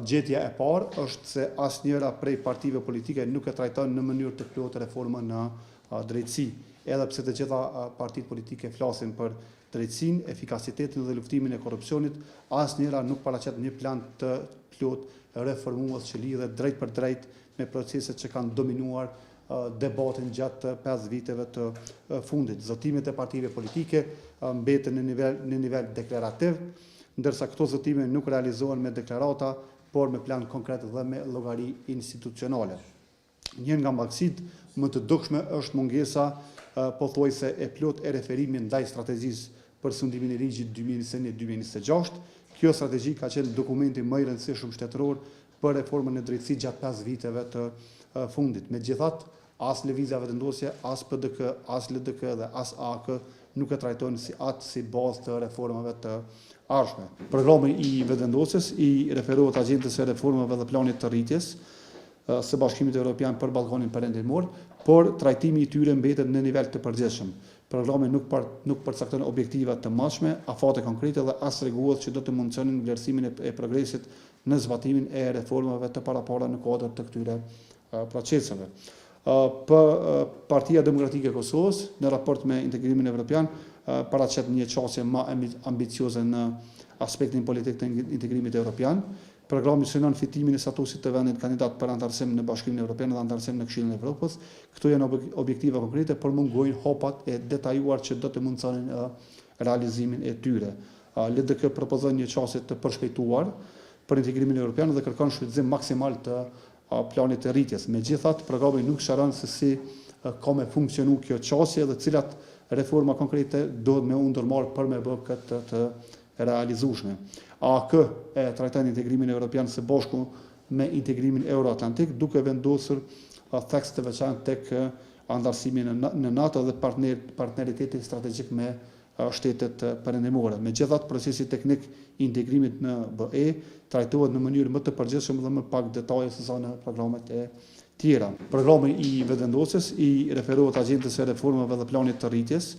Gjetja e parë është se asnjëra prej partive politike nuk e trajton në mënyrë të plotë reformën në drejtësi. Edhe pse të gjitha partitë politike flasin për drejtësinë, efikasitetin dhe luftimin e korrupsionit, asnjëra nuk paraqet një plan të plotë reformues që lidhet drejt për drejt me proceset që kanë dominuar debatin gjatë 5 viteve të fundit. Zotimet e partive politike mbeten në nivel deklarativ, ndërsa këto zotime nuk realizohen me deklarata, por me plan konkret dhe me llogari institucionale. Një nga mbaktësitë më të dukshme është mungesa pothuajse e plotë e referimit ndaj strategjisë për sundimin e ligjit 2021-2026. Kjo strategji ka qenë dokumenti më i rëndësishëm shtetëror për reformën e drejtësisë gjatë 5 viteve të fundit. Megjithatë, as lëvizja vendosje, as PDK, as LDK dhe as AK nuk e trajtojnë si bazë të reformave të ardhshme. Programi i vendosjes i referohet agjendës së reformave dhe planit të rritjes së Bashkimit Evropian për Ballkanin Perëndimor, por trajtimi i tyre mbetet në nivel të përgjithshëm. Programi nuk përcakton objektiva të mashme, afate konkrete dhe as rregullat që do të mundsonin vlerësimin e progresit në zbatimin e reformave të parapara në kuadër të këtyre proceseve. Partia Demokratike e Kosovës, në raport me integrimin evropian, paraqet një qasje më ambicioze në aspektin politik të integrimit evropian. Programi synon fitimin e statusit të vendit kandidat për antarësim në Bashkimin Evropian dhe antarësim në Këshillin e Evropës. Këto janë objektiva konkrete, por mungojnë hapat e detajuar që do të mundsonin realizimin e tyre. LDK propozon një qasje të përshpejtuar për integrimin evropian dhe kërkon shfrytëzim maksimal të planit të rritjes. Megjithatë, programi nuk shëron se si ka me funksionu kjo qasje dhe cilat reforma konkrete duhet me u ndërmarrë për me bë këtë të realizueshme. AK e trajton integrimin evropian së bashku me integrimin euroatlantik, duke vendosur theks të veçantë tek antarësimi në NATO dhe partneriteti strategjik me shtetet perëndimore. Megjithatë, procesi teknik i integrimit në BE trajtohet në mënyrë më të përgjithshme dhe më pak detaje se sa në programet e tjera. Programi i vendosjes i referohet agjendës së reformave dhe planit të rritjes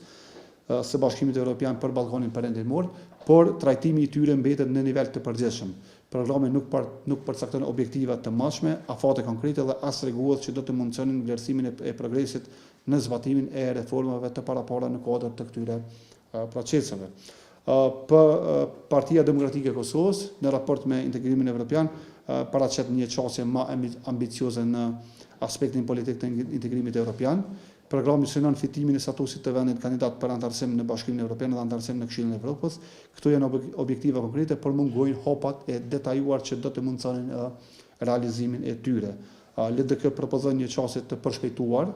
së Bashkimit Evropian për Ballkanin Perëndimor, por trajtimi i tyre mbetet në nivel të përgjithshëm. Programi nuk përcakton objektiva të mashme, afate konkrete dhe as rregullat që do të mundsonin vlerësimin e progresit në zbatimin e reformave të parapara në kuadër të këtyre proceseve. Partia Demokratike e Kosovës, në raport me integrimin evropian, paraqet një qasje më ambicioze në aspektin politik të integrimit evropian. Programi synon fitimin e statusit të vendit kandidat për antarësim në Bashkimin Evropian dhe antarësim në Këshillin e Evropës. Këto janë objektiva konkrete, por mungojnë hapat e detajuar që do të mundsonin realizimin e tyre. LDK propozon një qasje të përshpejtuar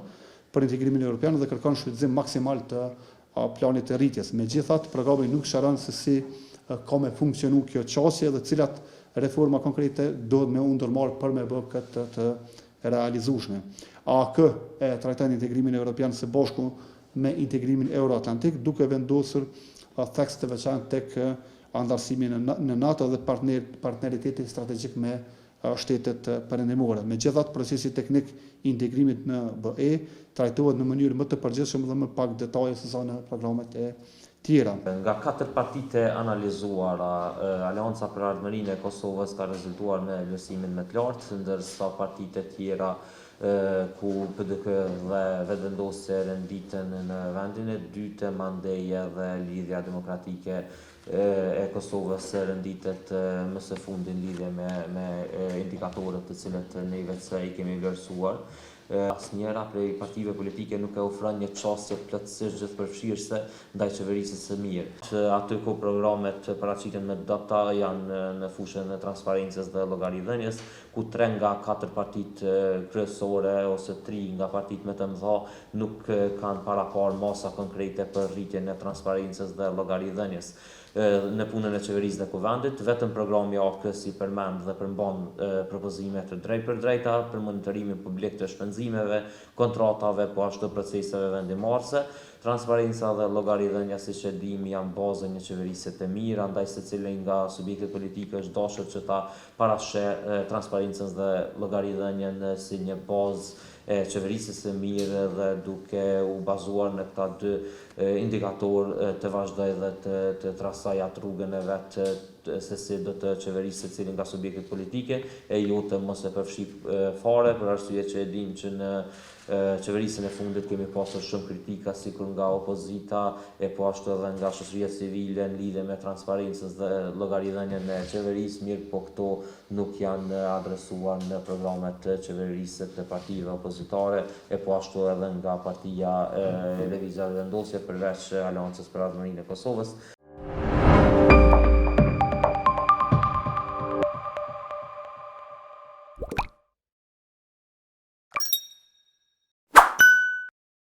për integrimin evropian dhe kërkon shfrytëzim maksimal të planit të rritjes. Megjithatë, programi nuk shëron se si ka me funksionu kjo qasje dhe cilat reforma konkrete duhet me u ndërmarrë për me bë këtë të realizueshme. AK e trajton integrimin evropian së bashku me integrimin euroatlantik, duke vendosur theks të veçantë tek antarësimi në NATO dhe partneriteti strategjik me shtetet perëndimore. Megjithatë, procesi teknik i integrimit në BE trajtohet në mënyrë më të përgjithshme dhe më pak detaje se sa në programet e tjera. Nga 4 partitë analizuara, Aleanca për Ardhmërinë e Kosovës ka rezultuar me vlerësimin më të lartë, ndërsa partitë e tjera ku PDK dhe vetëvendosje renditen në vendin e dytë, mandeje dhe Lidhja Demokratike e Kosovës renditet më së fundi në lidhje me indikatorët të cilët ne vetë i kemi vlerësuar. Asnjëra prej partive politike nuk e ofron një qasje plotësisht gjithëpërfshirëse ndaj qeverisë së mirë. Aty ku programet paraqiten me data janë në fushën e transparencës dhe llogaridhënies, ku 3 nga 4 partitë kryesore ose 3 nga partitë më të mëdha nuk kanë paraparë masa konkrete për rritjen e transparencës dhe llogaridhënies. Në punën e qeverisë dhe kuvendit, vetëm programi AK-s i përmend dhe përmban propozime të drejta për monitorimin publik të shpenzimeve, kontratave, po ashtu proceseve vendimarrëse. Transparenca dhe llogaridhënia, siç e dimë, janë bazën e një qeverisë të mirë, andaj secili nga subjektet politike është dashur që ta parashë transparencën dhe llogaridhënien si një bazë e qeverisë së mirë dhe duke u bazuar në këta 2 indikator të vazhdoj dhe të trasaj atë rrugën e vetë se si do të qeverisë secili nga subjektet politike e jo të mos e përfshi fare, për arsye që e dim që në qeverisën e fundit kemi pasur shumë kritika sikur nga opozita e po ashtu edhe nga shoqëria civile në lidhje me transparencën dhe llogaridhënien e qeverisë, mirë po këto nuk janë adresuar në programet të qeverisë të partive opozitare e po ashtu edhe nga partia Lëvizja Vendosje përveç Aleancës për Ardhmërinë e Kosovës.